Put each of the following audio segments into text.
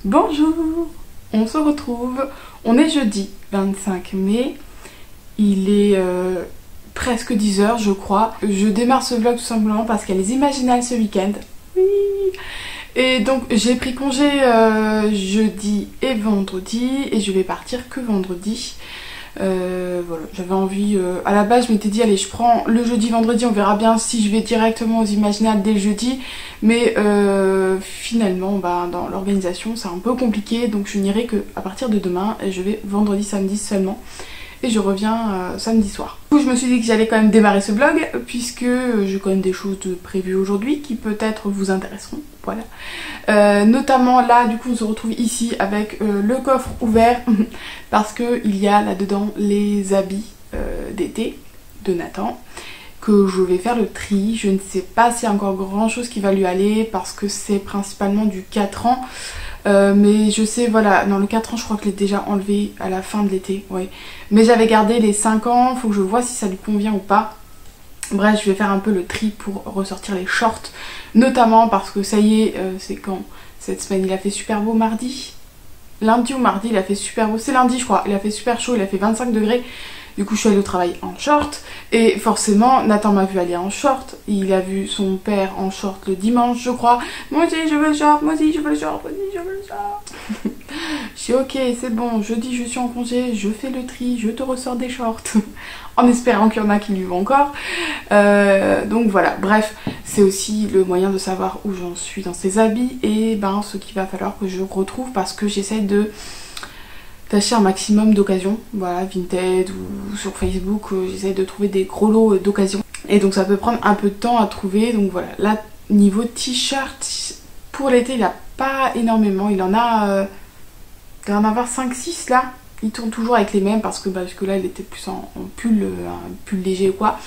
Bonjour, on se retrouve, on est jeudi 25 mai, il est presque 10 h je crois. Je démarre ce vlog tout simplement parce qu'il y a les Imaginales ce week-end. Oui. Et donc j'ai pris congé jeudi et vendredi et je vais partir que vendredi. Voilà, j'avais envie, à la base je m'étais dit allez je prends le jeudi vendredi, on verra bien si je vais directement aux Imaginales dès le jeudi, mais finalement dans l'organisation c'est un peu compliqué, donc je n'irai que à partir de demain et je vais vendredi samedi seulement et je reviens samedi soir. Du coup je me suis dit que j'allais quand même démarrer ce vlog puisque j'ai quand même des choses de prévues aujourd'hui qui peut-être vous intéresseront, voilà. Notamment là du coup on se retrouve ici avec le coffre ouvert parce que il y a là-dedans les habits d'été de Nathan que je vais faire le tri. Je ne sais pas s'il y a encore grand chose qui va lui aller parce que c'est principalement du 4 ans. Mais je sais, voilà, dans le 4 ans je crois que je l'ai déjà enlevé à la fin de l'été, ouais. Mais j'avais gardé les 5 ans, faut que je vois si ça lui convient ou pas. Bref, je vais faire un peu le tri pour ressortir les shorts, notamment parce que ça y est, c'est quand cette semaine, il a fait super beau mardi. Lundi ou mardi, il a fait super beau, c'est lundi je crois, il a fait super chaud, il a fait 25 degrés. Du coup je suis allée au travail en short et forcément Nathan m'a vu aller en short, il a vu son père en short le dimanche je crois. Moi aussi je veux le short, moi aussi je veux le short, moi aussi je veux le short. Je suis ok c'est bon, jeudi je suis en congé, je fais le tri, je te ressors des shorts. En espérant qu'il y en a qui lui vont encore. Donc voilà, bref, c'est aussi le moyen de savoir où j'en suis dans ces habits et ben ce qu'il va falloir que je retrouve parce que j'essaie de d'acheter un maximum d'occasions, voilà, Vinted ou sur Facebook, j'essaie de trouver des gros lots d'occasion. Et donc ça peut prendre un peu de temps à trouver, donc voilà. Là, niveau t-shirt, pour l'été, il n'a pas énormément, il en a... il doit en avoir 5-6 là. Il tourne toujours avec les mêmes parce que là, il était plus en pull, un pull léger ou quoi.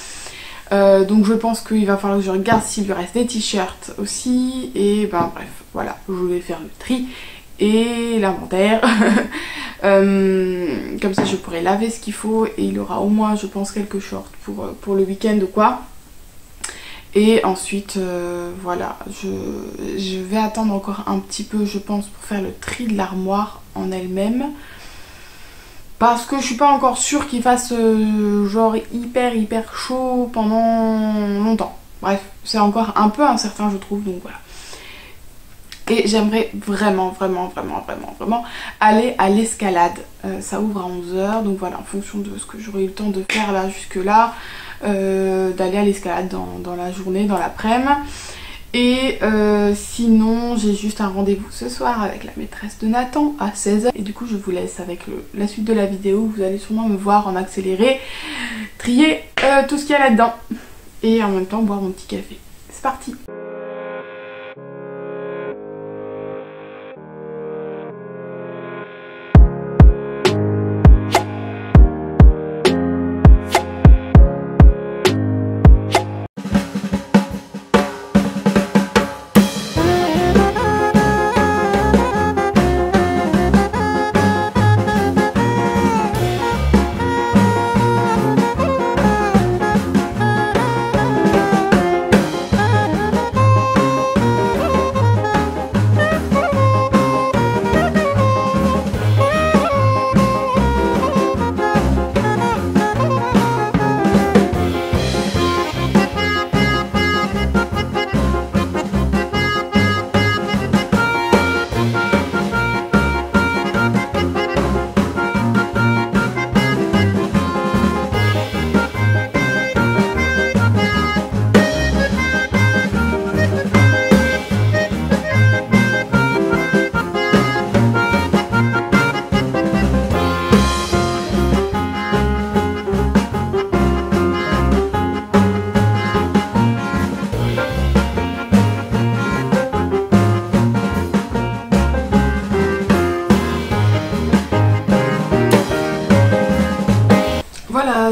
Donc je pense qu'il va falloir que je regarde s'il lui reste des t-shirts aussi. Et ben bref, voilà, je vais faire le tri et l'inventaire. Comme ça je pourrai laver ce qu'il faut et il aura au moins je pense quelques shorts pour le week-end ou quoi. Et ensuite voilà, je vais attendre encore un petit peu je pense pour faire le tri de l'armoire en elle-même. Parce que je suis pas encore sûre qu'il fasse genre hyper chaud pendant longtemps. Bref, c'est encore un peu incertain je trouve, donc voilà. Et j'aimerais vraiment aller à l'escalade. Ça ouvre à 11 h, donc voilà, en fonction de ce que j'aurai eu le temps de faire là jusque là, d'aller à l'escalade dans la journée, dans l'après-midi. Et sinon, j'ai juste un rendez-vous ce soir avec la maîtresse de Nathan à 16 h. Et du coup, je vous laisse avec la suite de la vidéo. Vous allez sûrement me voir en accéléré, trier tout ce qu'il y a là-dedans. Et en même temps, boire mon petit café. C'est parti!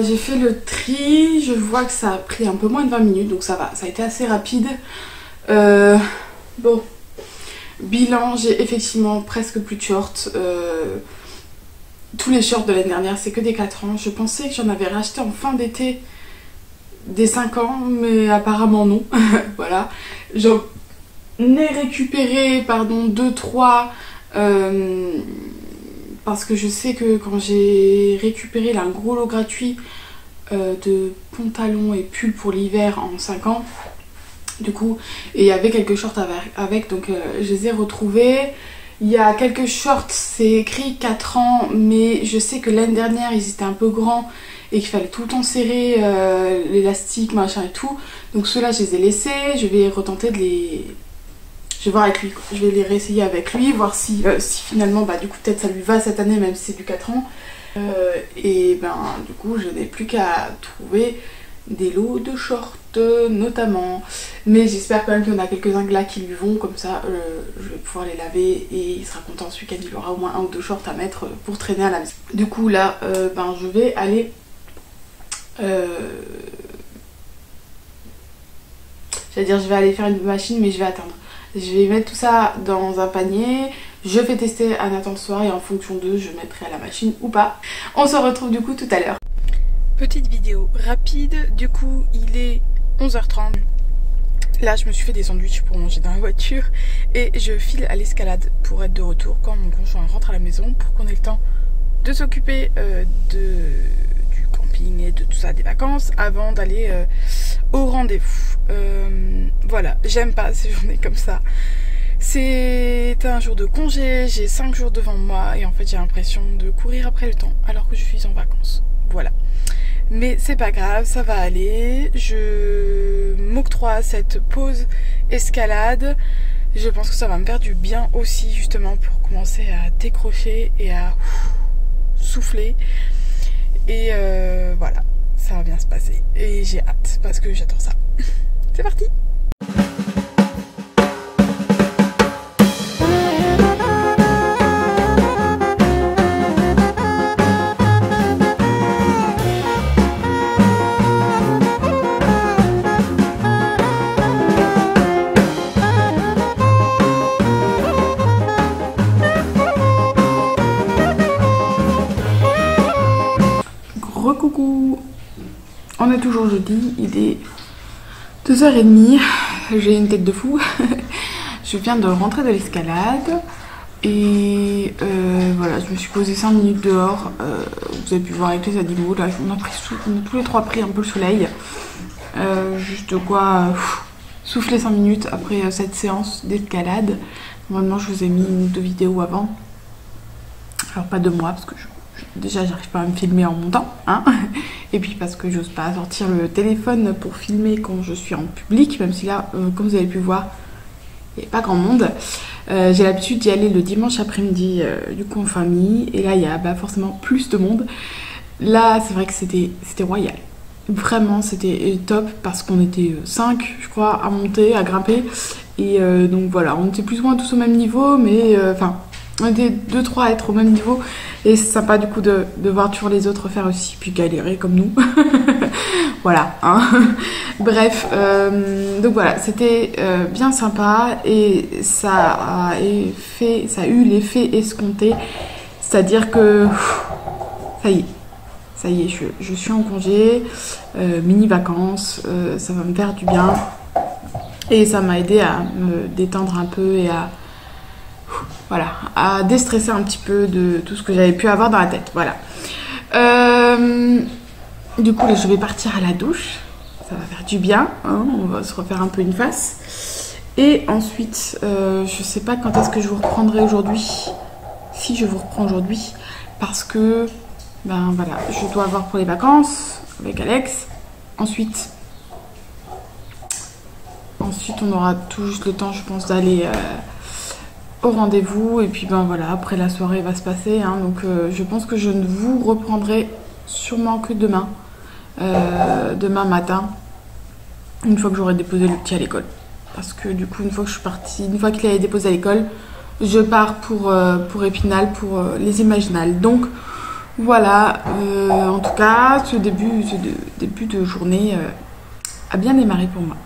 J'ai fait le tri, je vois que ça a pris un peu moins de 20 minutes, donc ça va, ça a été assez rapide. Bon, bilan, j'ai effectivement presque plus de shorts. Tous les shorts de l'année dernière, c'est que des 4 ans. Je pensais que j'en avais racheté en fin d'été des 5 ans, mais apparemment non. Voilà, j'en ai récupéré, pardon, 2-3 Parce que je sais que quand j'ai récupéré là, un gros lot gratuit de pantalons et pulls pour l'hiver en 5 ans, du coup, et il y avait quelques shorts avec donc je les ai retrouvés. Il y a quelques shorts, c'est écrit 4 ans, mais je sais que l'année dernière ils étaient un peu grands et qu'il fallait tout le temps serrer l'élastique, machin et tout. Donc ceux-là je les ai laissés, je vais retenter de les... Je vais voir avec lui, quoi. Je vais les réessayer avec lui, voir si finalement, bah du coup peut-être ça lui va cette année même si c'est du 4 ans. Et ben du coup je n'ai plus qu'à trouver des lots de shorts notamment. Mais j'espère quand même qu'il y en a quelques-uns là qui lui vont, comme ça je vais pouvoir les laver et il sera content ce week-end, il aura au moins 1 ou 2 shorts à mettre pour traîner à la maison. Du coup là, ben je vais aller... j'allais dire je vais aller faire une machine mais je vais attendre. Je vais mettre tout ça dans un panier, je fais tester à Nathan ce soir et en fonction d'eux je mettrai à la machine ou pas. On se retrouve du coup tout à l'heure. Petite vidéo rapide, du coup il est 11h30. Là je me suis fait des sandwichs pour manger dans la voiture et je file à l'escalade pour être de retour quand mon conjoint rentre à la maison pour qu'on ait le temps de s'occuper du camping et de tout ça, des vacances, avant d'aller au rendez-vous. Voilà, j'aime pas ces journées comme ça. C'est un jour de congé, j'ai 5 jours devant moi et en fait j'ai l'impression de courir après le temps alors que je suis en vacances. Voilà. Mais c'est pas grave, ça va aller. Je m'octroie cette pause escalade. Je pense que ça va me faire du bien aussi justement pour commencer à décrocher et à souffler. Et voilà, ça va bien se passer. Et j'ai hâte parce que j'adore ça. C'est parti! Recoucou! On est toujours jeudi, il est 2h30, j'ai une tête de fou. Je viens de rentrer de l'escalade et voilà, je me suis posée 5 minutes dehors. Vous avez pu voir avec les animaux, là on a tous les trois pris un peu le soleil. Juste quoi souffler 5 minutes après cette séance d'escalade. Normalement je vous ai mis une ou 2 vidéos avant. Alors pas de moi parce que déjà j'arrive pas à me filmer en montant, hein. Et puis parce que j'ose pas sortir le téléphone pour filmer quand je suis en public, même si là, comme vous avez pu voir, il n'y a pas grand monde. J'ai l'habitude d'y aller le dimanche après-midi, du coup en famille, et là il y a forcément plus de monde. Là c'est vrai que c'était royal. Vraiment c'était top parce qu'on était 5 je crois à monter, à grimper. Et donc voilà, on était plus ou moins tous au même niveau, mais enfin... on était 2-3 à être au même niveau et c'est sympa du coup de voir toujours les autres faire aussi, puis galérer comme nous. Voilà, hein. Bref, donc voilà, c'était bien sympa et ça a eu l'effet escompté, c'est-à-dire que ça y est, je suis en congé, mini vacances, ça va me faire du bien et ça m'a aidé à me détendre un peu et voilà, à déstresser un petit peu de tout ce que j'avais pu avoir dans la tête. Voilà. Du coup, là, je vais partir à la douche. Ça va faire du bien. Hein, on va se refaire un peu une face. Et ensuite, je sais pas quand est-ce que je vous reprendrai aujourd'hui. Si je vous reprends aujourd'hui. Parce que, ben voilà, je dois avoir pour les vacances avec Alex. Ensuite, on aura tout juste le temps, je pense, d'aller... au rendez-vous et puis ben voilà, après la soirée va se passer, hein, donc je pense que je ne vous reprendrai sûrement que demain matin, une fois que j'aurai déposé le petit à l'école, parce que du coup une fois que je suis partie, une fois qu'il est déposé à l'école, je pars pour Épinal pour les Imaginales. Donc voilà, en tout cas ce début de journée a bien démarré pour moi.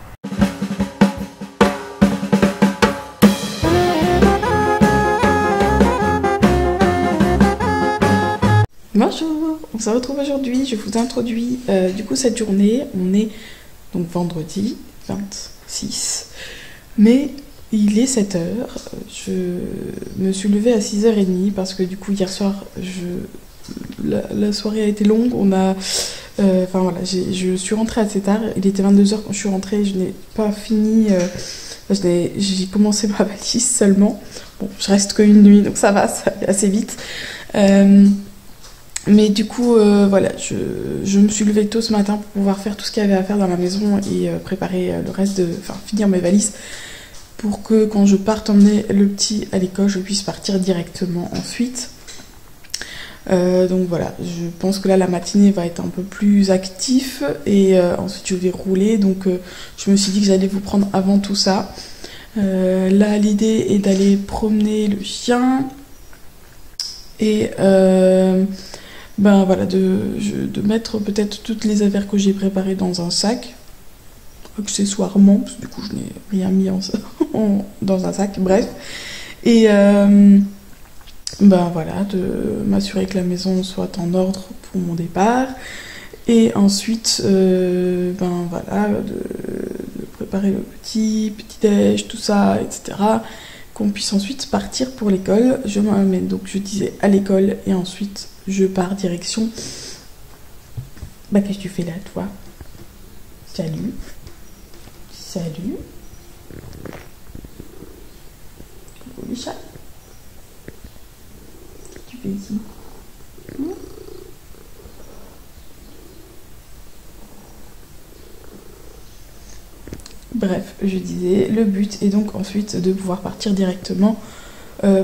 Bonjour, on se retrouve aujourd'hui, je vous introduis du coup cette journée. On est donc vendredi 26 mai Il est 7h, je me suis levée à 6h30 parce que du coup hier soir la soirée a été longue, enfin voilà, je suis rentrée assez tard, il était 22h quand je suis rentrée, je n'ai pas fini, j'ai commencé ma valise seulement, bon je reste qu'une nuit donc ça va assez vite. Mais du coup, voilà, je me suis levée tôt ce matin pour pouvoir faire tout ce qu'il y avait à faire dans la maison et préparer le reste enfin finir mes valises pour que quand je parte emmener le petit à l'école, je puisse partir directement ensuite. Donc voilà, je pense que là la matinée va être un peu plus active et ensuite je vais rouler. Donc je me suis dit que j'allais vous prendre avant tout ça. Là l'idée est d'aller promener le chien et ben voilà, de mettre peut-être toutes les affaires que j'ai préparées dans un sac. Accessoirement, parce que du coup je n'ai rien mis dans un sac, bref. Et ben voilà, de m'assurer que la maison soit en ordre pour mon départ. Et ensuite, ben voilà, de préparer le petit-déj, tout ça, etc. Qu'on puisse ensuite partir pour l'école. Je m'amène, donc je disais, à l'école et ensuite je pars direction. Bah qu'est-ce que tu fais là, toi? Salut. Salut. Coucou les chats. Qu'est-ce que tu fais ici? Bref, je disais, le but est donc ensuite de pouvoir partir directement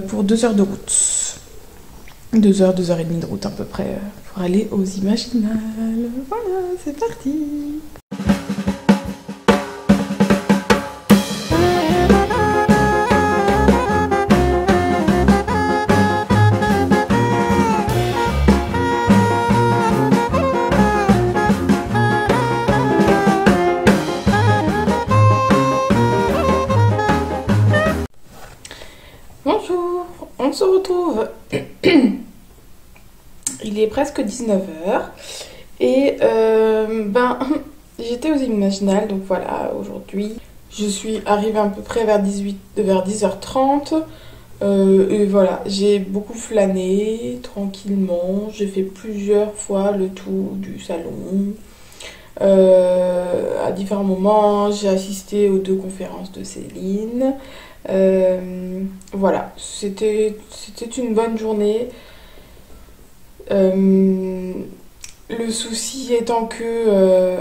pour 2 heures de route. 2h30 de route à peu près pour aller aux Imaginales. Voilà, c'est parti. Bonjour, on se retrouve. Il est presque 19h et ben j'étais aux Imaginales, donc voilà, aujourd'hui je suis arrivée à peu près vers 10h30 et voilà, j'ai beaucoup flâné tranquillement, j'ai fait plusieurs fois le tour du salon. À différents moments, j'ai assisté aux 2 conférences de Céline. Voilà, c'était une bonne journée. Le souci étant que,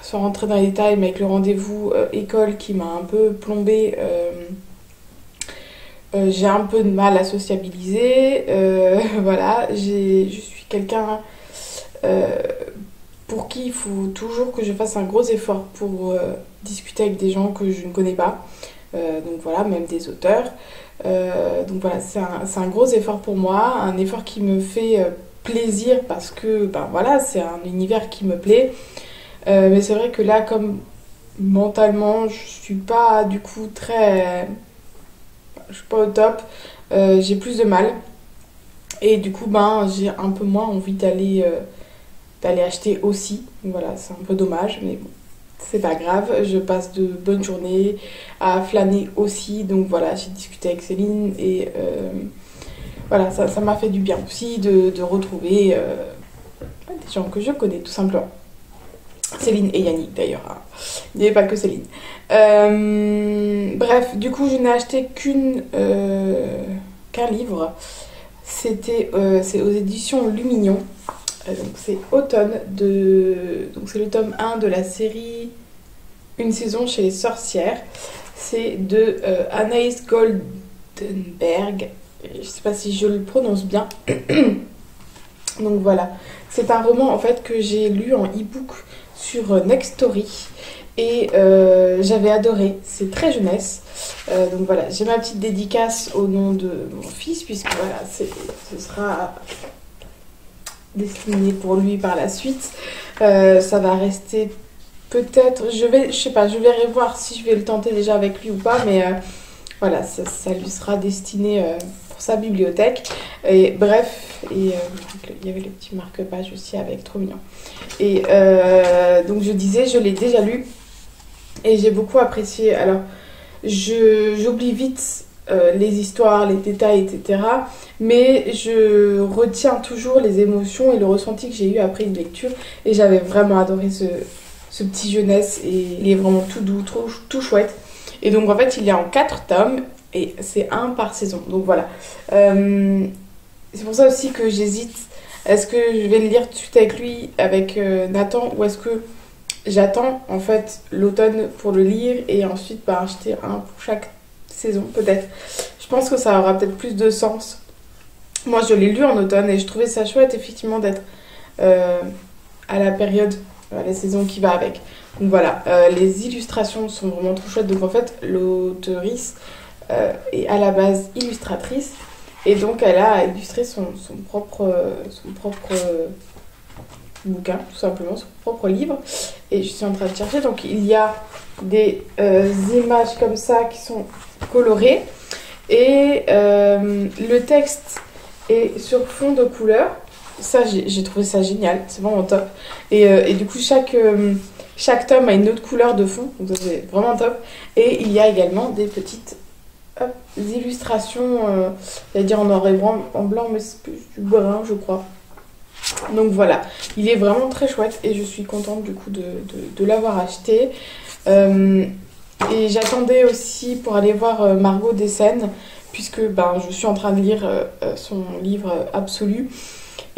sans rentrer dans les détails, mais avec le rendez-vous école qui m'a un peu plombée, j'ai un peu de mal à sociabiliser. Voilà, je suis quelqu'un pour qui il faut toujours que je fasse un gros effort pour discuter avec des gens que je ne connais pas. Donc voilà, même des auteurs. Donc voilà, c'est un gros effort pour moi, un effort qui me fait plaisir parce que ben voilà, c'est un univers qui me plaît. Mais c'est vrai que là, comme mentalement, je suis pas du coup je suis pas au top, j'ai plus de mal. Et du coup, ben j'ai un peu moins envie d'aller acheter aussi. Voilà, c'est un peu dommage, mais bon. C'est pas grave, je passe de bonnes journées à flâner aussi, donc voilà, j'ai discuté avec Céline et voilà, ça m'a fait du bien aussi de retrouver des gens que je connais tout simplement. Céline et Yannick d'ailleurs, hein. Il n'y avait pas que Céline. Bref, du coup je n'ai acheté qu'un livre, c'est aux éditions Lumignon. Donc c'est Automne donc c'est le tome 1 de la série Une saison chez les sorcières. C'est de Anaïs Goldenberg. Je sais pas si je le prononce bien. Donc voilà, c'est un roman en fait que j'ai lu en e-book sur Nextory et j'avais adoré. C'est très jeunesse. Donc voilà, j'ai ma petite dédicace au nom de mon fils puisque voilà, ce sera destiné pour lui par la suite. Ça va rester peut-être, je sais pas, je verrai voir si je vais le tenter déjà avec lui ou pas, mais voilà, ça lui sera destiné pour sa bibliothèque. Et bref, il y avait le petit marque-page aussi avec, trop mignon. Et donc je disais, je l'ai déjà lu et j'ai beaucoup apprécié. Alors, j'oublie vite les histoires, les détails, etc. Mais je retiens toujours les émotions et le ressenti que j'ai eu après une lecture. Et j'avais vraiment adoré ce petit jeunesse. Et il est vraiment tout doux, tout chouette. Et donc en fait, il est en 4 tomes. Et c'est un par saison. Donc voilà. C'est pour ça aussi que j'hésite. Est-ce que je vais le lire tout de suite avec lui, avec Nathan, ou est-ce que j'attends en fait l'automne pour le lire et ensuite acheter un pour chaque saison peut-être. Je pense que ça aura peut-être plus de sens. Moi je l'ai lu en automne et je trouvais ça chouette effectivement d'être à la période, la saison qui va avec. Donc voilà, les illustrations sont vraiment trop chouettes. Donc en fait l'auteurice est à la base illustratrice et donc elle a illustré son propre bouquin, tout simplement, son propre livre. Et je suis en train de chercher, donc il y a des images comme ça qui sont colorées et le texte est sur fond de couleur. Ça, j'ai trouvé ça génial, c'est vraiment top. Et du coup, chaque tome a une autre couleur de fond, donc ça c'est vraiment top. Et il y a également des petites illustrations, j'allais dire en noir et blanc, mais c'est plus du brun, je crois. Donc voilà, il est vraiment très chouette et je suis contente du coup de l'avoir acheté. Et j'attendais aussi pour aller voir Margot Dessen, puisque je suis en train de lire son livre Absolu.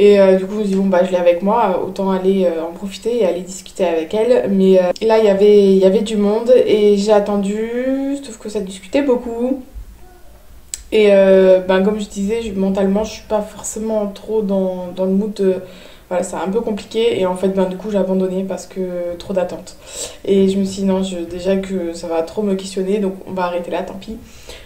Et du coup je me suis dit bon je l'ai avec moi, autant aller en profiter et aller discuter avec elle. Mais là il y avait du monde et j'ai attendu, sauf que ça discutait beaucoup. Et comme je disais, mentalement je suis pas forcément trop dans le mood voilà, c'est un peu compliqué et en fait du coup j'ai abandonné parce que trop d'attentes. Et je me suis dit non, déjà que ça va trop me questionner, donc on va arrêter là, tant pis.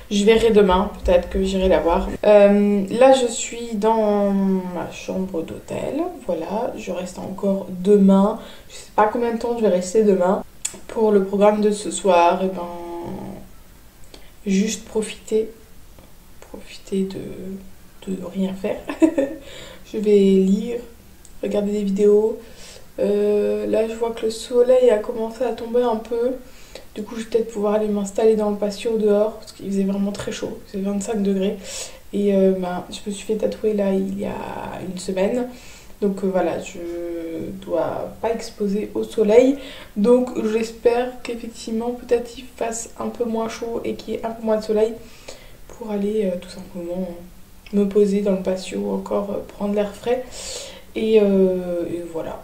Je verrai demain, peut-être que j'irai la voir. Là je suis dans ma chambre d'hôtel, voilà, je reste encore demain. Je sais pas combien de temps je vais rester demain. Pour le programme de ce soir, juste profiter de rien faire. Je vais lire, regarder des vidéos. Là je vois que le soleil a commencé à tomber un peu. Du coup je vais peut-être pouvoir aller m'installer dans le patio dehors parce qu'il faisait vraiment très chaud, c'est 25 degrés. Et je me suis fait tatouer là il y a une semaine. Donc voilà, je dois pas exposer au soleil. Donc j'espère qu'effectivement peut-être il fasse un peu moins chaud et qu'il y ait un peu moins de soleil pour aller tout simplement me poser dans le patio, encore prendre l'air frais. Et voilà.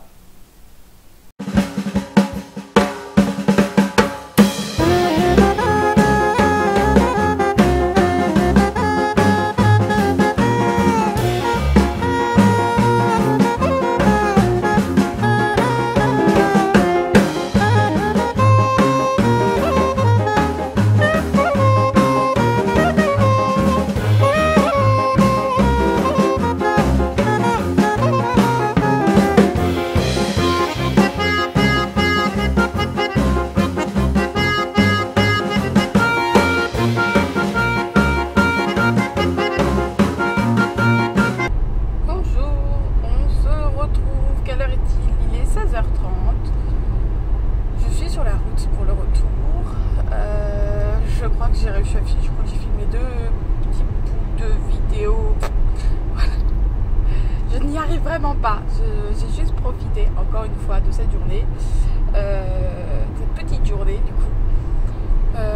Vraiment pas, j'ai juste profité encore une fois de cette journée, cette petite journée du coup.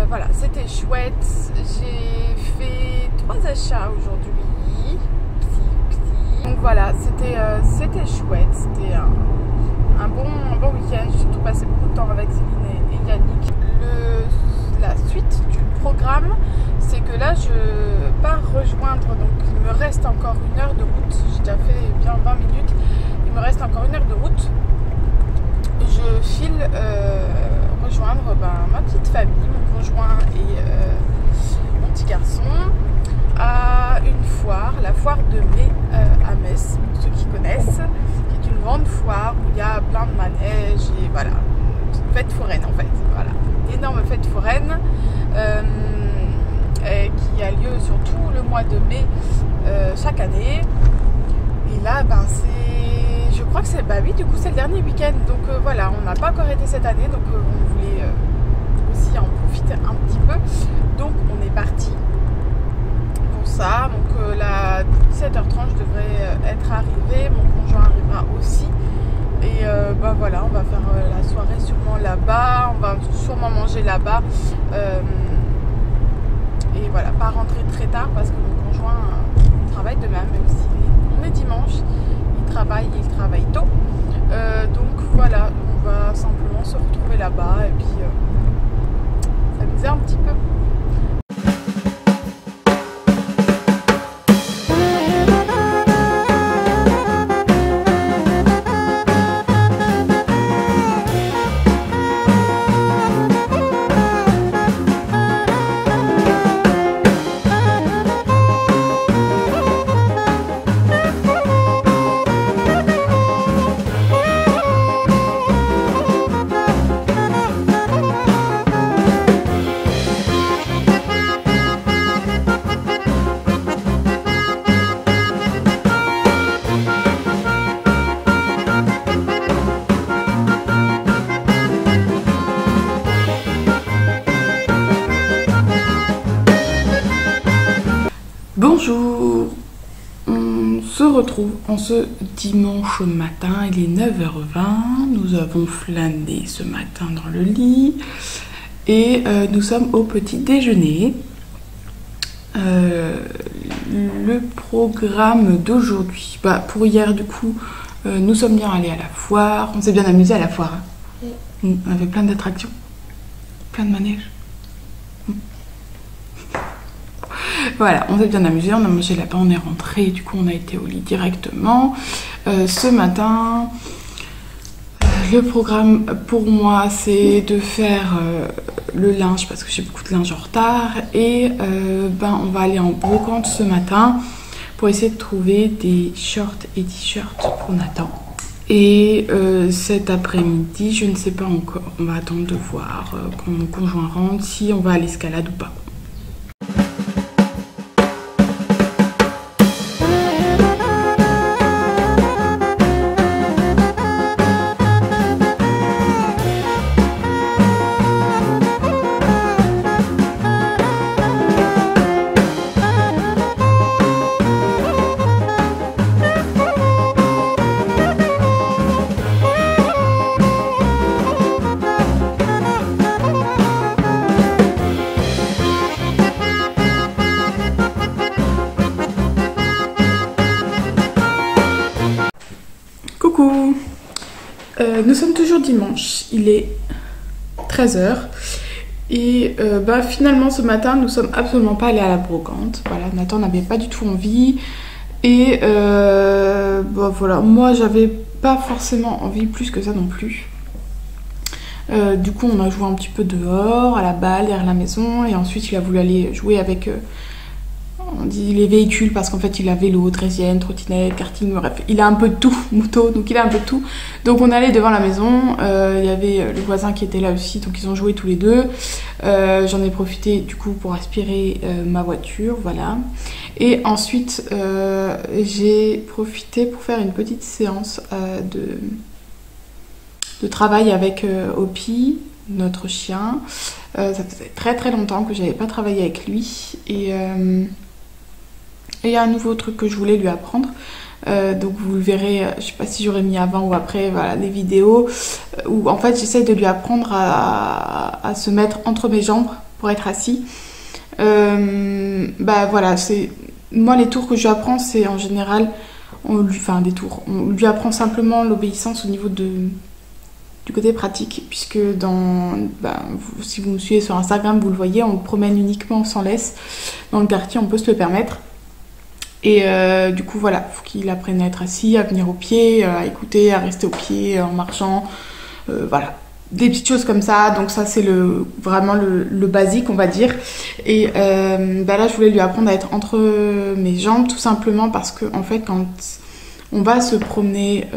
Voilà, c'était chouette, j'ai fait 3 achats aujourd'hui, donc voilà, c'était chouette, c'était un bon week-end. J'ai surtout passé beaucoup de temps avec Céline et Yannick. La suite du programme, c'est que là je pars rejoindre, donc il me reste encore 1 heure de route, j'ai déjà fait bien 20 minutes, il me reste encore 1 heure de route. Je file rejoindre ma petite famille, mon conjoint et mon petit garçon à une foire, la foire de mai à Metz, pour ceux qui connaissent, qui est une grande foire où il y a plein de manèges et voilà, une fête foraine en fait, voilà, une énorme fête foraine qui a lieu sur tout le mois de mai chaque année. Et là je crois que c'est oui, du coup c'est le dernier week-end, donc voilà, on n'a pas encore été cette année, donc on voulait aussi en profiter profiter un petit peu. Donc on est parti pour ça. Donc là 17h30 je devrais être arrivée, mon conjoint arrivera aussi. Et bah voilà, on va faire la soirée sûrement là-bas, on va sûrement manger là-bas. Et voilà, pas rentrer très tard parce que mon conjoint travaille demain, même si on est dimanche, il travaille tôt. Donc voilà, on va simplement se retrouver là-bas et puis s'amuser un petit peu. Bonjour, on se retrouve en ce dimanche matin, il est 9h20, nous avons flâné ce matin dans le lit et nous sommes au petit déjeuner. Le programme d'aujourd'hui, pour hier du coup, nous sommes bien allés à la foire, on s'est bien amusé à la foire. On avait plein d'attractions, plein de manèges. Voilà, on s'est bien amusé, on a mangé là-bas, on est rentré, du coup on a été au lit directement. Ce matin, le programme pour moi c'est de faire le linge parce que j'ai beaucoup de linge en retard et on va aller en brocante ce matin pour essayer de trouver des shorts et t-shirts pour Nathan. Et cet après-midi, je ne sais pas encore, on va attendre de voir quand mon conjoint rentre si on va à l'escalade ou pas. Coucou, nous sommes toujours dimanche, il est 13h et finalement ce matin nous sommes absolument pas allés à la brocante. Voilà, Nathan n'avait pas du tout envie et voilà, moi j'avais pas forcément envie plus que ça non plus. Du coup on a joué un petit peu dehors, à la balle, derrière la maison et ensuite il a voulu aller jouer avec... on dit les véhicules parce qu'en fait il a vélo, draisienne, trottinette, karting, bref, il a un peu de tout, moto, donc il a un peu de tout. Donc on allait devant la maison, il y avait le voisin qui était là aussi, donc ils ont joué tous les deux. J'en ai profité du coup pour aspirer ma voiture, voilà. Et ensuite j'ai profité pour faire une petite séance de travail avec Opi, notre chien. Ça faisait très très longtemps que j'avais pas travaillé avec lui et il y a un nouveau truc que je voulais lui apprendre. Donc vous le verrez, je sais pas si j'aurais mis avant ou après, voilà, des vidéos où en fait j'essaie de lui apprendre à se mettre entre mes jambes pour être assis. Voilà, c'est moi les tours que je lui apprends, c'est en général on lui apprend simplement l'obéissance au niveau du côté pratique, puisque si vous me suivez sur Instagram, vous le voyez, on le promène uniquement sans laisse. Dans le quartier, on peut se le permettre. Et du coup, voilà, il faut qu'il apprenne à être assis, à venir au pied, à écouter, à rester au pied en marchant. Voilà, des petites choses comme ça. Donc ça, c'est vraiment le basique, on va dire. Et là, je voulais lui apprendre à être entre mes jambes, tout simplement parce que, en fait, quand on va se promener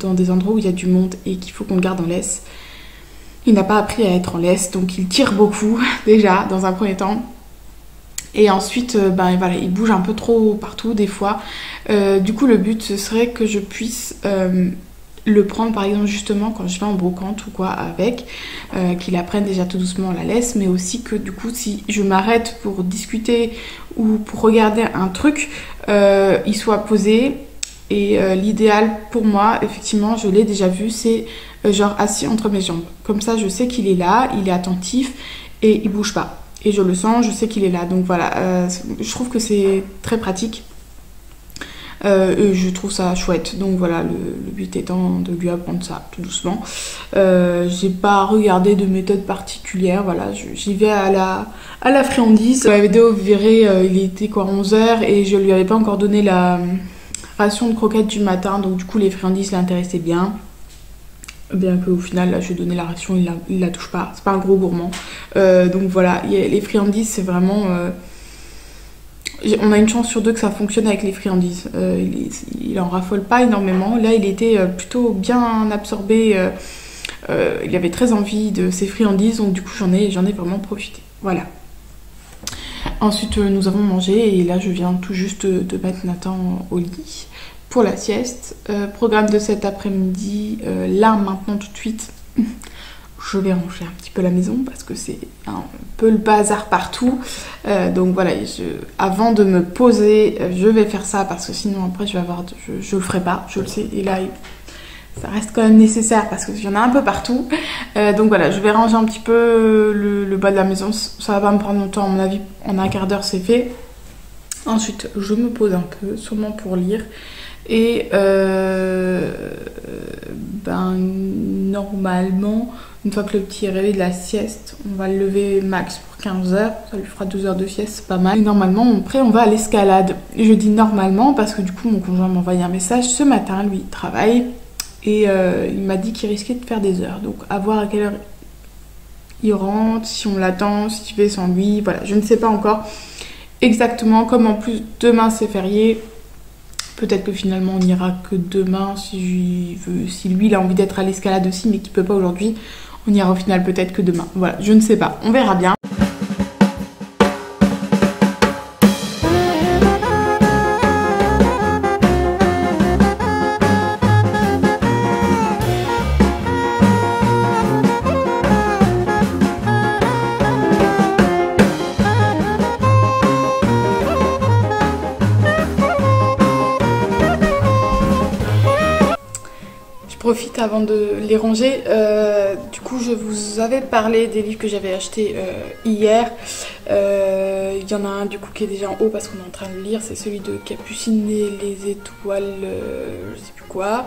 dans des endroits où il y a du monde et qu'il faut qu'on le garde en laisse, il n'a pas appris à être en laisse, donc il tire beaucoup, déjà, dans un premier temps. Et ensuite, voilà, il bouge un peu trop partout, des fois. Du coup, le but, ce serait que je puisse le prendre par exemple justement quand je vais en brocante ou quoi avec, qu'il apprenne déjà tout doucement la laisse, mais aussi que du coup si je m'arrête pour discuter ou pour regarder un truc, il soit posé. Et l'idéal pour moi, effectivement, je l'ai déjà vu, c'est genre assis entre mes jambes. Comme ça, je sais qu'il est là, il est attentif et il bouge pas. Et je le sens, je sais qu'il est là. Donc voilà, je trouve que c'est très pratique. Je trouve ça chouette. Donc voilà, le but étant de lui apprendre ça tout doucement. J'ai pas regardé de méthode particulière. Voilà, j'y vais à la friandise. La vidéo, vous verrez, il était quoi, 11h et je lui avais pas encore donné la ration de croquettes du matin, donc du coup les friandises l'intéressaient bien qu'au final là je lui ai donné la ration, il la touche pas, c'est pas un gros gourmand, donc voilà, les friandises c'est vraiment on a une chance sur deux que ça fonctionne avec les friandises. Il en raffole pas énormément, là il était plutôt bien absorbé, il avait très envie de ses friandises, donc du coup j'en ai vraiment profité, voilà. Ensuite, nous avons mangé et là, je viens tout juste de mettre Nathan au lit pour la sieste. Programme de cet après-midi, là, maintenant, tout de suite, je vais ranger un petit peu la maison parce que c'est un peu le bazar partout. Donc voilà, avant de me poser, je vais faire ça parce que sinon, après, je le ferai pas, je le sais. Et là, ça reste quand même nécessaire parce qu'il y en a un peu partout. Donc voilà, je vais ranger un petit peu le bas de la maison. Ça va pas me prendre longtemps, à mon avis, en un quart d'heure c'est fait. Ensuite, je me pose un peu, sûrement pour lire. Et normalement, une fois que le petit est réveillé de la sieste, on va le lever max pour 15h. Ça lui fera 2 heures de sieste, c'est pas mal. Et normalement, après, on va à l'escalade. Et je dis normalement parce que du coup, mon conjoint m'a envoyé un message ce matin. Lui, il travaille. Et il m'a dit qu'il risquait de faire des heures. Donc à voir à quelle heure il rentre, si on l'attend, si tu fais sans lui. Voilà, je ne sais pas encore exactement. Comme en plus demain c'est férié, peut-être que finalement on n'ira que demain si lui il a envie d'être à l'escalade aussi mais qu'il peut pas aujourd'hui. On ira au final peut-être que demain. Voilà, je ne sais pas. On verra bien. Profite avant de les ranger. Du coup, je vous avais parlé des livres que j'avais achetés hier. Il y en a un du coup qui est déjà en haut parce qu'on est en train de lire. C'est celui de Capucine et les étoiles, je sais plus quoi.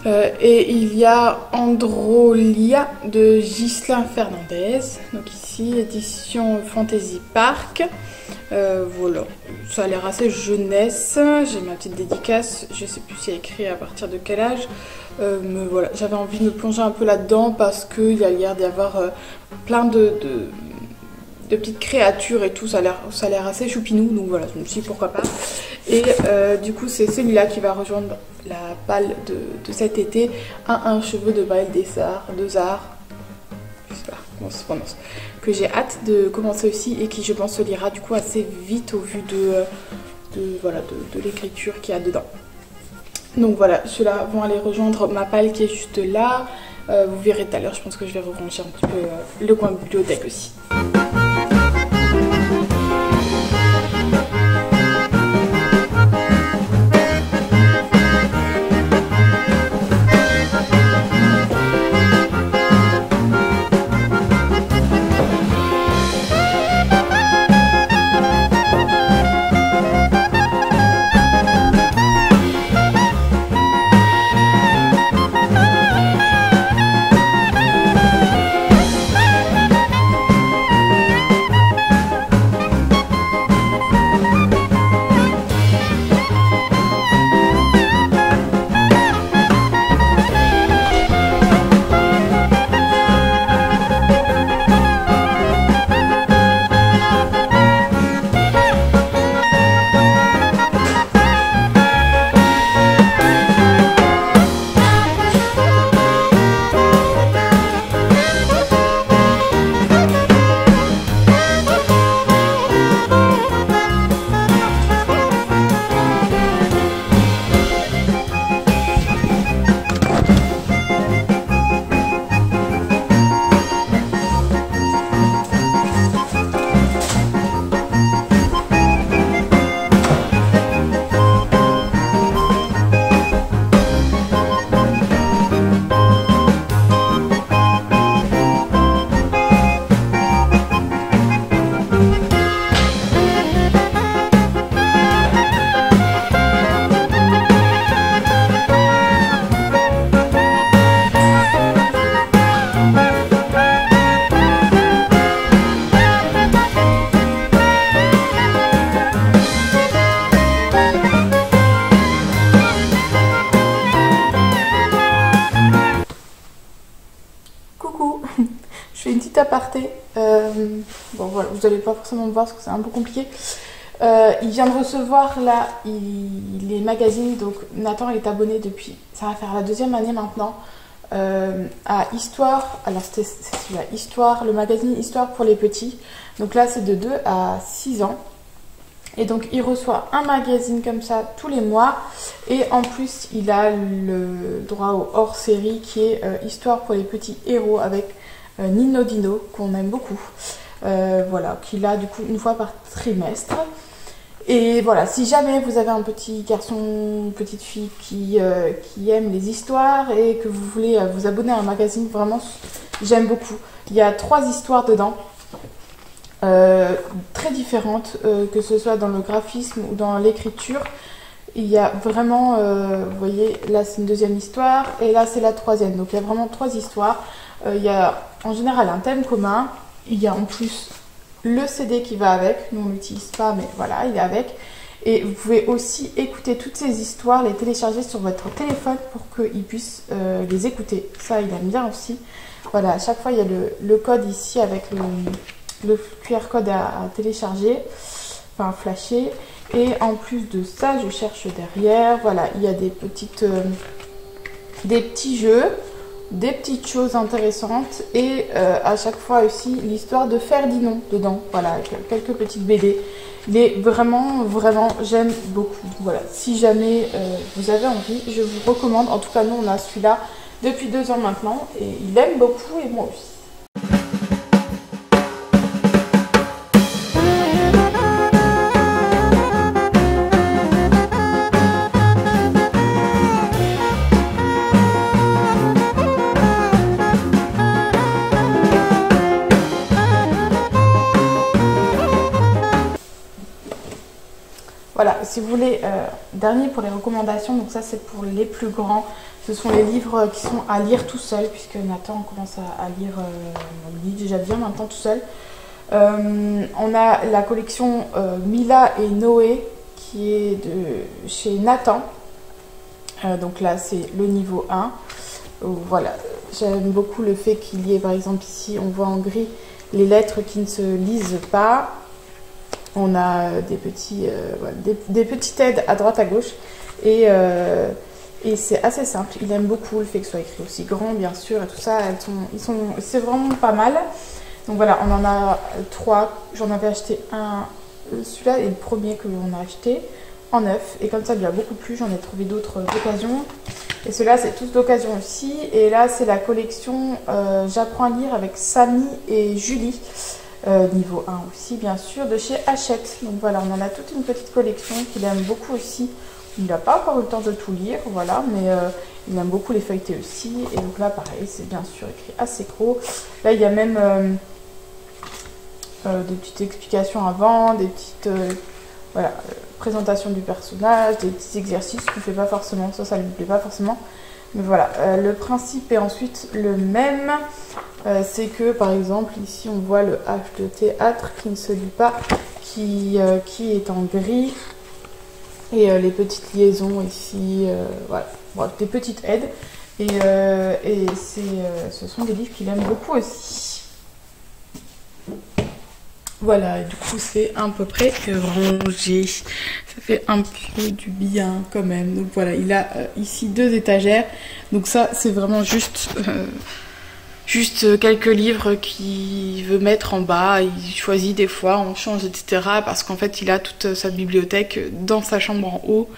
Et il y a Androlia de Ghislain Fernandez. Donc ici, édition Fantasy Park. Voilà, ça a l'air assez jeunesse. J'ai ma petite dédicace, je sais plus si elle est écrit à partir de quel âge, mais voilà, j'avais envie de me plonger un peu là-dedans parce qu'il y a l'air d'y avoir plein de petites créatures et tout, ça a l'air assez choupinou, donc voilà, je me suis dit pourquoi pas. Et du coup c'est celui-là qui va rejoindre la palle de cet été, un cheveu de Maël Desart, je sais pas comment ça se prononce, que j'ai hâte de commencer aussi et qui je pense se lira du coup assez vite au vu de l'écriture qu'il y a dedans. Donc voilà, ceux-là vont aller rejoindre ma palle qui est juste là. Vous verrez tout à l'heure, je pense que je vais ranger un petit peu le coin bibliothèque aussi. vous n'allez pas forcément me voir parce que c'est un peu compliqué. Il vient de recevoir là les magazines, donc Nathan est abonné depuis, ça va faire la 2e année maintenant, à Histoire. Alors c'est celui-là, Histoire, le magazine Histoire pour les petits. Donc là c'est de 2 à 6 ans. Et donc il reçoit un magazine comme ça tous les mois. Et en plus il a le droit au hors-série qui est Histoire pour les petits héros avec Nino Dino, qu'on aime beaucoup. Voilà, qu'il a du coup une fois par trimestre. Et voilà, si jamais vous avez un petit garçon, une petite fille qui aime les histoires et que vous voulez vous abonner à un magazine, vraiment j'aime beaucoup. Il y a 3 histoires dedans. Très différentes, que ce soit dans le graphisme ou dans l'écriture. Il y a vraiment, vous voyez, là c'est une 2e histoire et là c'est la 3e. Donc il y a vraiment 3 histoires. Il y a en général un thème commun. Il y a en plus le CD qui va avec. Nous on l'utilise pas, mais voilà, il est avec. Et vous pouvez aussi écouter toutes ces histoires, les télécharger sur votre téléphone pour qu'il puisse les écouter. Ça, il aime bien aussi. Voilà, à chaque fois il y a le code ici avec le QR code à télécharger, enfin flasher. Et en plus de ça, je cherche derrière, voilà, il y a des petits jeux, des petites choses intéressantes et à chaque fois aussi l'histoire de Ferdinand dedans, voilà, avec quelques petites BD. Il est vraiment, j'aime beaucoup. Voilà, si jamais vous avez envie, je vous recommande. En tout cas, nous on a celui-là depuis 2 ans maintenant et il aime beaucoup et moi aussi. Voilà, si vous voulez, dernier pour les recommandations, donc ça c'est pour les plus grands, ce sont les livres qui sont à lire tout seul, puisque Nathan commence à lire, il lit déjà bien maintenant tout seul. On a la collection Mila et Noé, qui est de chez Nathan, donc là c'est le niveau 1, voilà, j'aime beaucoup le fait qu'il y ait par exemple ici, on voit en gris les lettres qui ne se lisent pas. On a des petites aides à droite à gauche et c'est assez simple. Il aime beaucoup le fait que ce soit écrit aussi grand, bien sûr, et tout ça. C'est vraiment pas mal. Donc voilà, on en a 3. J'en avais acheté un. Celui-là est le premier que l'on a acheté en neuf. Et comme ça, il lui a beaucoup plu. J'en ai trouvé d'autres d'occasion. Et ceux-là, c'est tous d'occasion aussi. Et là, c'est la collection J'apprends à lire avec Samy et Julie. Niveau 1 aussi bien sûr, de chez Hachette. Donc voilà, on en a toute une petite collection qu'il aime beaucoup aussi. Il n'a pas encore eu le temps de tout lire, voilà, mais il aime beaucoup les feuilletés aussi. Et donc là pareil, c'est bien sûr écrit assez gros. Là il y a même des petites explications avant, des petites voilà, présentation du personnage, des petits exercices qu'on ne fait pas forcément, ça ne lui plaît pas forcément. Mais voilà, le principe est ensuite le même. C'est que par exemple ici on voit le H de théâtre qui ne se lit pas, qui est en gris. Et les petites liaisons ici, voilà, bref, des petites aides. Et ce sont des livres qu'il aime beaucoup aussi. Voilà, et du coup c'est à peu près rangé. Ça fait un peu du bien quand même. Donc voilà, il a ici 2 étagères. Donc ça c'est vraiment juste quelques livres qu'il veut mettre en bas. Il choisit des fois, on change, etc. Parce qu'en fait il a toute sa bibliothèque dans sa chambre en haut.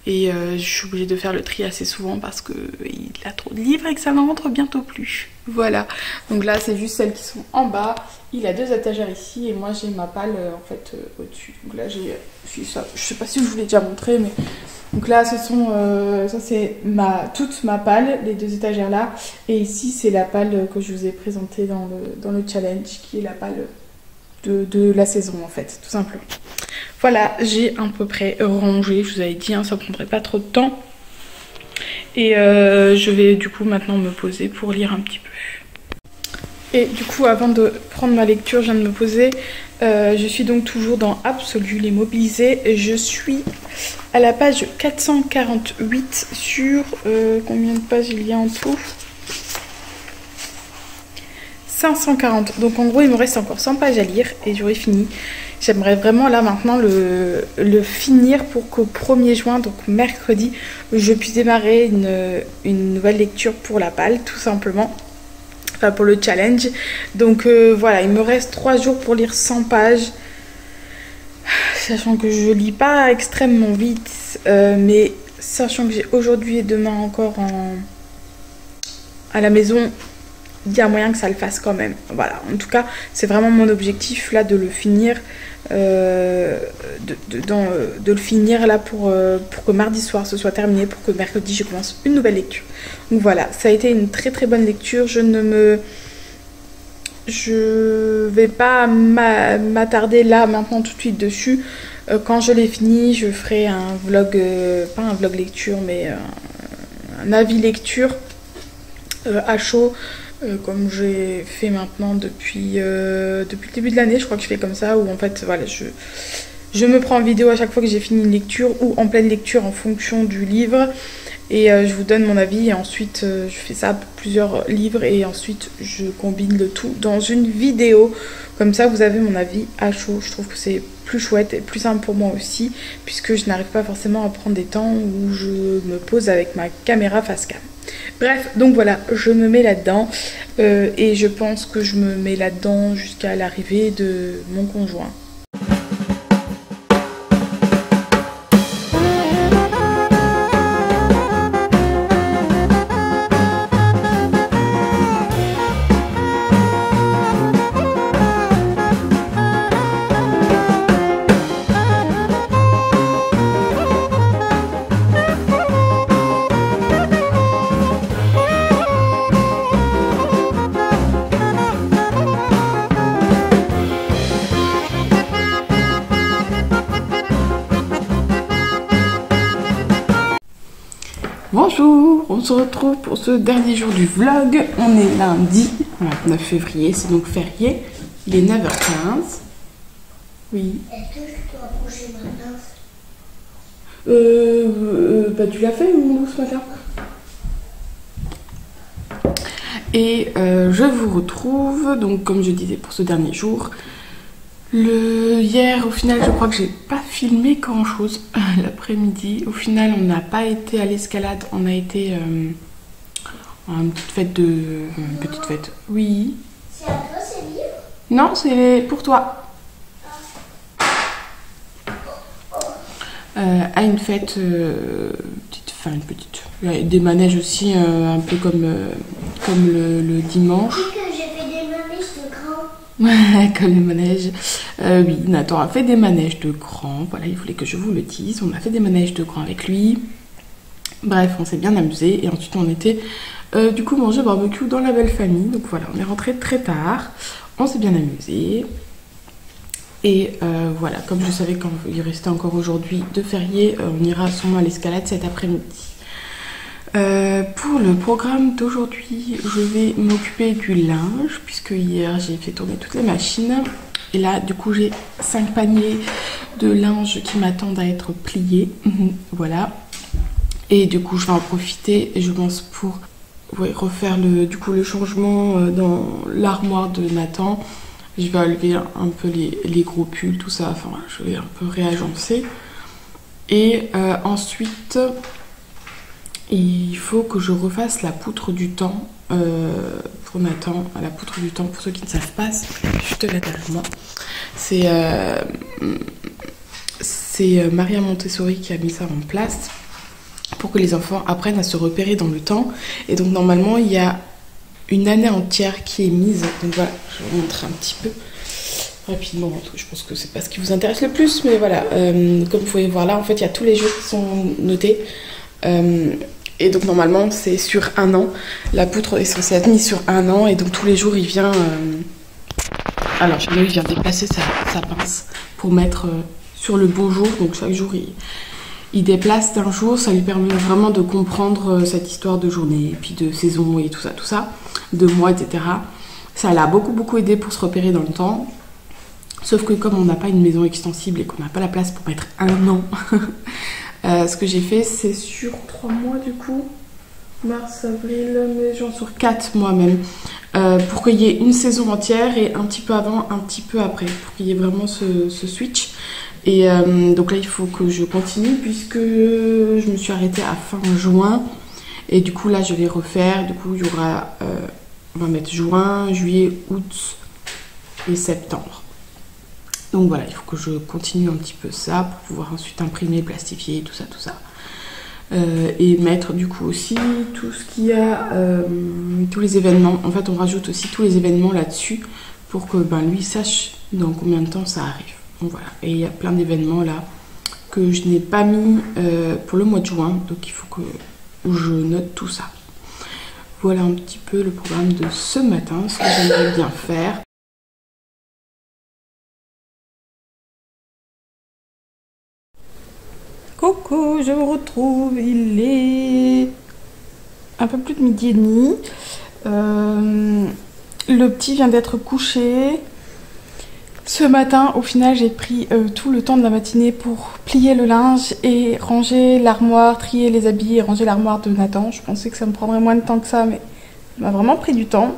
Et je suis obligée de faire le tri assez souvent parce qu'il a trop de livres et que ça n'en rentre bientôt plus. Voilà, donc là c'est juste celles qui sont en bas. Il a 2 étagères ici et moi j'ai ma palle en fait au-dessus. Donc là j'ai ça. Je sais pas si je vous l'ai déjà montré, mais donc là ce sont ça c'est toute ma palle, les 2 étagères là. Et ici c'est la palle que je vous ai présentée dans le challenge, qui est la palle de la saison en fait, tout simplement. Voilà, j'ai à peu près rangé, je vous avais dit, hein, ça prendrait pas trop de temps. Et je vais du coup maintenant me poser pour lire un petit peu. Et du coup, avant de prendre ma lecture, je viens de me poser. Je suis donc toujours dans Absolu, les mobilisés. Je suis à la page 448 sur... combien de pages il y a en tout ? 540. Donc en gros il me reste encore 100 pages à lire et j'aurai fini. J'aimerais vraiment là maintenant le finir pour qu'au 1er juin, donc mercredi, je puisse démarrer une nouvelle lecture pour la palle, tout simplement. Enfin pour le challenge. Donc voilà, il me reste 3 jours pour lire 100 pages. Sachant que je lis pas extrêmement vite, mais sachant que j'ai aujourd'hui et demain encore à la maison, il y a moyen que ça le fasse quand même. Voilà, en tout cas, c'est vraiment mon objectif là de le finir, de le finir là pour que mardi soir ce soit terminé, pour que mercredi je commence une nouvelle lecture. Donc voilà, ça a été une très très bonne lecture. Je vais pas m'attarder là maintenant tout de suite dessus. Quand je l'ai fini, je ferai un vlog, pas un vlog lecture, mais un avis lecture à chaud. Comme j'ai fait maintenant depuis le début de l'année, je crois que je fais comme ça, où en fait voilà, je me prends en vidéo à chaque fois que j'ai fini une lecture ou en pleine lecture en fonction du livre et je vous donne mon avis et ensuite je fais ça pour plusieurs livres et ensuite je combine le tout dans une vidéo, comme ça vous avez mon avis à chaud. Je trouve que c'est plus chouette et plus simple pour moi aussi puisque je n'arrive pas forcément à prendre des temps où je me pose avec ma caméra face cam. Bref, donc voilà, je me mets là-dedans et je pense que je me mets là-dedans jusqu'à l'arrivée de mon conjoint. Bonjour, on se retrouve pour ce dernier jour du vlog. On est lundi, 9 février, c'est donc férié. Il est 9h15. Oui. Est-ce que je dois bouger ma pince? Bah tu l'as fait ou ce matin? Et je vous retrouve, donc comme je disais, pour ce dernier jour. Hier, au final, je crois que j'ai pas filmé grand chose l'après-midi. Au final, on n'a pas été à l'escalade, on a été à une petite fête Une petite fête, oui. C'est à toi ces livres? Non, c'est pour toi. À une fête, une petite. Il y a des manèges aussi, un peu comme le dimanche. Oui, que j'ai fait des manèges de grands. Comme les manèges. Oui, Nathan a fait des manèges de grands. Voilà, il voulait que je vous le dise. On a fait des manèges de grands avec lui. Bref, on s'est bien amusé. Et ensuite, on était du coup manger barbecue dans la belle famille. Donc voilà, on est rentré très tard. On s'est bien amusé. Et voilà, comme je savais qu'il restait encore aujourd'hui de férié, on ira sûrement à l'escalade cet après-midi. Pour le programme d'aujourd'hui, je vais m'occuper du linge puisque hier j'ai fait tourner toutes les machines et là du coup j'ai 5 paniers de linge qui m'attendent à être pliés. Voilà, et du coup je vais en profiter et je pense pour refaire le changement dans l'armoire de Nathan. Je vais enlever un peu les gros pulls, tout ça, enfin je vais un peu réagencer et ensuite il faut que je refasse la poutre du temps pour Nathan. La poutre du temps, pour ceux qui ne savent pas, c'est juste là derrière moi. C'est Maria Montessori qui a mis ça en place pour que les enfants apprennent à se repérer dans le temps. Et donc normalement, il y a une année entière qui est mise. Donc voilà, je vais vous montrer un petit peu rapidement. Je pense que c'est pas ce qui vous intéresse le plus, mais voilà. Comme vous pouvez voir là, en fait, il y a tous les jours qui sont notés. Et donc normalement c'est sur un an. La poutre est censée être mise sur un an et donc tous les jours il vient alors chez nous il vient déplacer sa pince pour mettre sur le bon jour. Donc chaque jour il déplace d'un jour. Ça lui permet vraiment de comprendre cette histoire de journée et puis de saison et tout ça, de mois, etc. Ça l'a beaucoup aidé pour se repérer dans le temps. Sauf que comme on n'a pas une maison extensible et qu'on n'a pas la place pour mettre un an ce que j'ai fait, c'est sur 3 mois du coup. Mars, avril, mai, juin, sur 4 mois même. pour qu'il y ait une saison entière et un petit peu avant, un petit peu après, pour qu'il y ait vraiment ce switch. Et donc là il faut que je continue puisque je me suis arrêtée à fin juin et du coup là je vais refaire, du coup il y aura, on va mettre juin, juillet, août et septembre. Donc voilà, il faut que je continue un petit peu ça pour pouvoir ensuite imprimer, plastifier, tout ça. Et mettre du coup aussi tout ce qu'il y a, tous les événements. En fait on rajoute aussi tous les événements là-dessus pour que lui sache dans combien de temps ça arrive. Donc voilà, et il y a plein d'événements là que je n'ai pas mis pour le mois de juin, donc il faut que je note tout ça. Voilà un petit peu le programme de ce matin, ce que j'aimerais bien faire. Coucou, je vous retrouve, il est un peu plus de midi et demi. Le petit vient d'être couché. Ce matin, au final, j'ai pris tout le temps de la matinée pour plier le linge et ranger l'armoire, trier les habits et ranger l'armoire de Nathan. Je pensais que ça me prendrait moins de temps que ça, mais ça m'a vraiment pris du temps.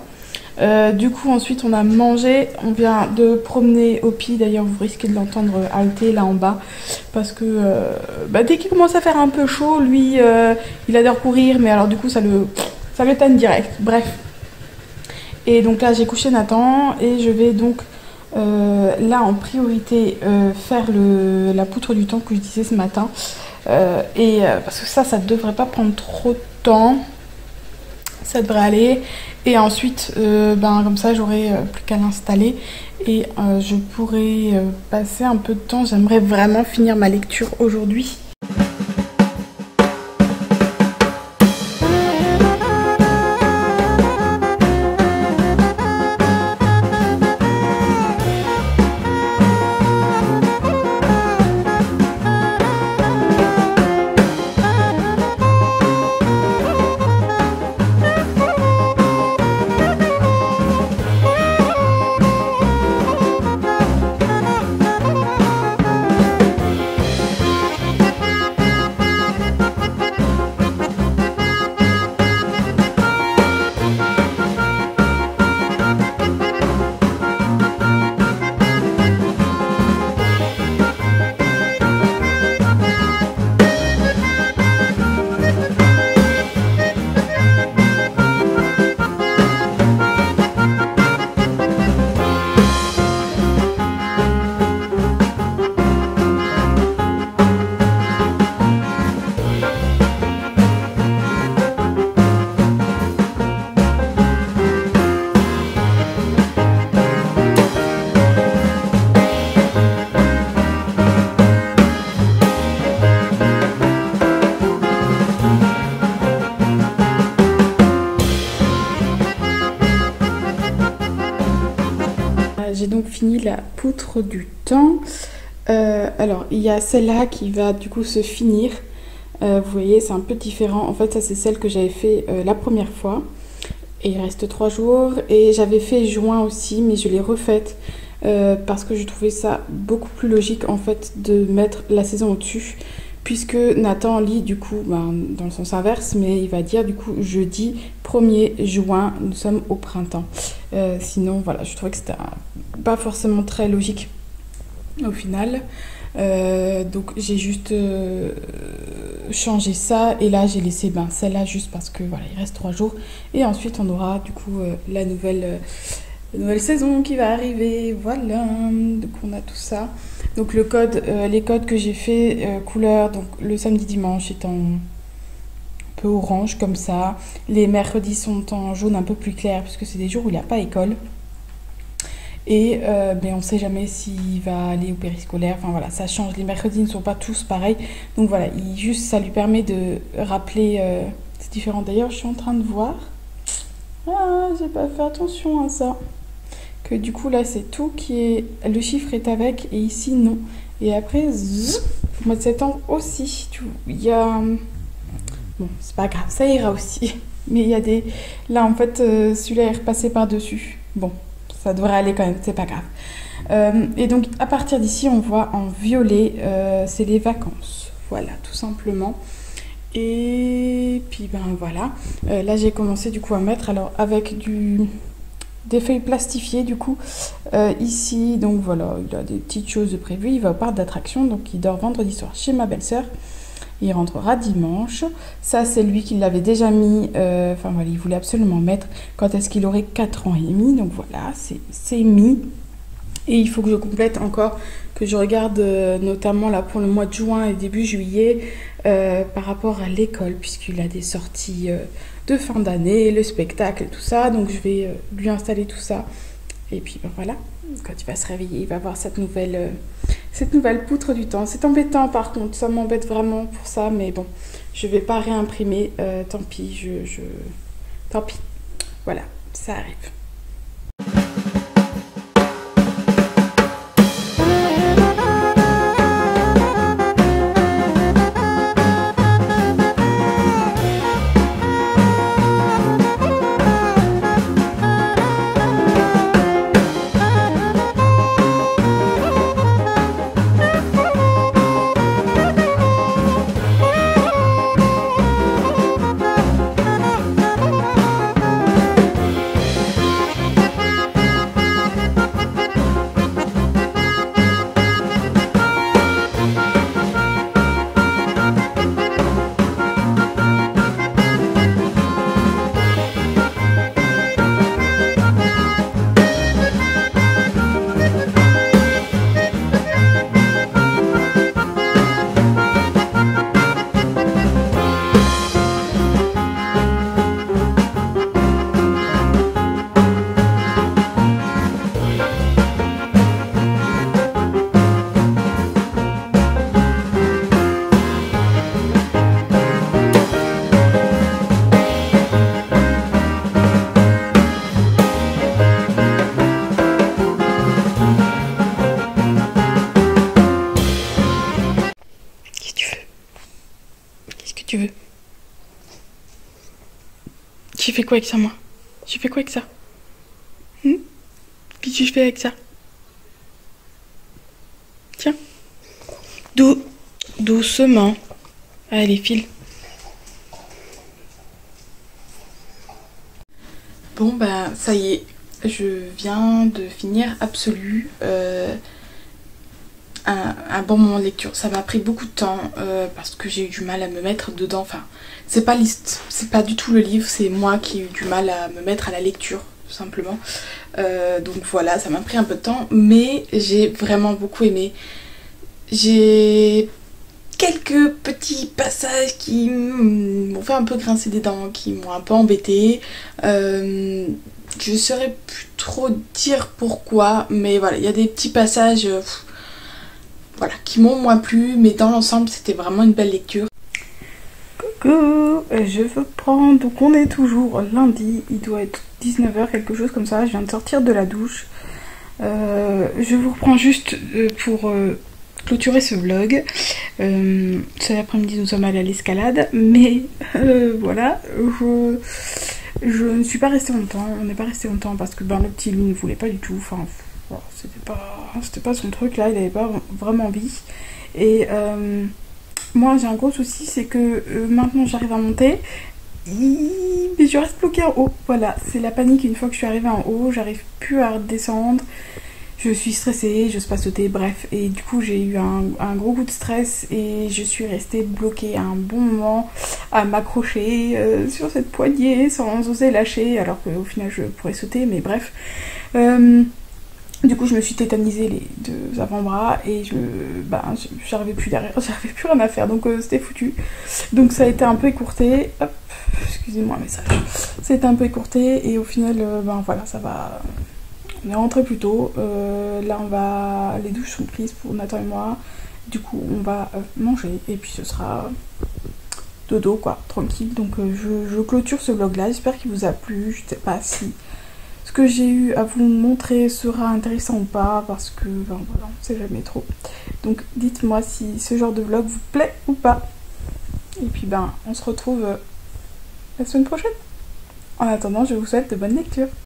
Du coup, ensuite, on a mangé. On vient de promener Opi. D'ailleurs, vous risquez de l'entendre halter là en bas. Parce que dès qu'il commence à faire un peu chaud, lui, il adore courir. Mais alors, du coup, ça le tanne direct. Bref. Et donc là, j'ai couché Nathan. Et je vais donc... là en priorité faire la poutre du temps que je disais ce matin parce que ça devrait pas prendre trop de temps, ça devrait aller, et ensuite comme ça j'aurai plus qu'à l'installer et je pourrai passer un peu de temps. J'aimerais vraiment finir ma lecture aujourd'hui. J'ai donc fini la poutre du temps. Alors il y a celle-là qui va du coup se finir. Vous voyez, c'est un peu différent. En fait, ça c'est celle que j'avais fait la première fois. Et il reste 3 jours. Et j'avais fait juin aussi, mais je l'ai refaite parce que je trouvais ça beaucoup plus logique en fait de mettre la saison au-dessus. Puisque Nathan lit du coup dans le sens inverse, mais il va dire du coup jeudi 1er juin, nous sommes au printemps. Sinon voilà, je trouvais que c'était pas forcément très logique au final. Donc j'ai juste changé ça et là j'ai laissé celle-là juste parce que voilà, il reste 3 jours. Et ensuite on aura du coup la nouvelle saison qui va arriver, voilà, donc on a tout ça. Donc les codes que j'ai fait couleur, donc le samedi dimanche est en peu orange comme ça, les mercredis sont en jaune un peu plus clair puisque c'est des jours où il n'y a pas école, et on ne sait jamais s'il va aller au périscolaire, enfin voilà, ça change, les mercredis ne sont pas tous pareils, donc voilà, juste ça lui permet de rappeler, c'est différent. D'ailleurs je suis en train de voir, j'ai pas fait attention à ça, que du coup là c'est tout qui est, le chiffre est avec et ici non, et après mois de septembre aussi, il y a, bon c'est pas grave, ça ira aussi, mais il y a des, là en fait celui-là est repassé par dessus, bon ça devrait aller quand même, c'est pas grave. Et donc à partir d'ici on voit en violet, c'est les vacances, voilà tout simplement. Et puis voilà, là j'ai commencé du coup à mettre, alors avec du des feuilles plastifiées du coup. Ici, donc voilà, il a des petites choses de prévues. Il va au parc d'attractions, donc il dort vendredi soir chez ma belle-sœur. Il rentrera dimanche. Ça, c'est lui qui l'avait déjà mis. Enfin voilà, il voulait absolument mettre quand est-ce qu'il aurait 4 ans et demi. Donc voilà, c'est mis. Et il faut que je complète encore, que je regarde notamment là pour le mois de juin et début juillet par rapport à l'école, puisqu'il a des sorties de fin d'année, le spectacle et tout ça. Donc je vais lui installer tout ça. Et puis ben voilà, quand il va se réveiller, il va avoir cette nouvelle poutre du temps. C'est embêtant par contre, ça m'embête vraiment pour ça, mais bon, je vais pas réimprimer, tant pis, tant pis. Voilà, ça arrive. Tu veux? Tu fais quoi avec ça, moi? Tu fais quoi avec ça? Qu'est-ce que tu fais avec ça? Tiens. Doucement. Allez, file. Bon, ben, ça y est. Je viens de finir Absolu. Un bon moment de lecture. Ça m'a pris beaucoup de temps parce que j'ai eu du mal à me mettre dedans. Enfin, c'est pas du tout le livre, c'est moi qui ai eu du mal à me mettre à la lecture, tout simplement. Donc voilà, ça m'a pris un peu de temps, mais j'ai vraiment beaucoup aimé. J'ai quelques petits passages qui m'ont fait un peu grincer des dents, qui m'ont un peu embêtée. Je saurais plus trop dire pourquoi, mais voilà, il y a des petits passages... voilà, qui m'ont moins plu, mais dans l'ensemble, c'était vraiment une belle lecture. Coucou, je veux prendre, donc on est toujours lundi, il doit être 19h, quelque chose comme ça, je viens de sortir de la douche. Je vous reprends juste pour clôturer ce vlog. Cet après-midi, nous sommes allés à l'escalade, mais voilà, je ne suis pas restée longtemps, on n'est pas resté longtemps parce que ben, le petit loup ne voulait pas du tout, enfin... Bon, c'était pas son truc là, il avait pas vraiment envie. Et moi j'ai un gros souci, c'est que maintenant j'arrive à monter, mais je reste bloquée en haut. Voilà, c'est la panique une fois que je suis arrivée en haut, j'arrive plus à redescendre. Je suis stressée, j'ose pas sauter, bref. Et du coup j'ai eu un gros coup de stress et je suis restée bloquée un bon moment à m'accrocher sur cette poignée sans oser lâcher, alors qu'au final je pourrais sauter, mais bref. Du coup je me suis tétanisée les 2 avant-bras et j'arrivais plus derrière, j'arrivais plus rien à faire, donc c'était foutu. Donc ça a été un peu écourté, hop, excusez-moi un message, ça a été un peu écourté et au final voilà, ça va, on est rentré plus tôt. Là les douches sont prises pour Nathan et moi, du coup on va manger et puis ce sera dodo quoi, tranquille. Donc je clôture ce vlog là, j'espère qu'il vous a plu, je sais pas si ce que j'ai eu à vous montrer sera intéressant ou pas, parce que voilà, on sait jamais trop. Donc dites-moi si ce genre de vlog vous plaît ou pas. Et puis on se retrouve la semaine prochaine. En attendant, je vous souhaite de bonnes lectures.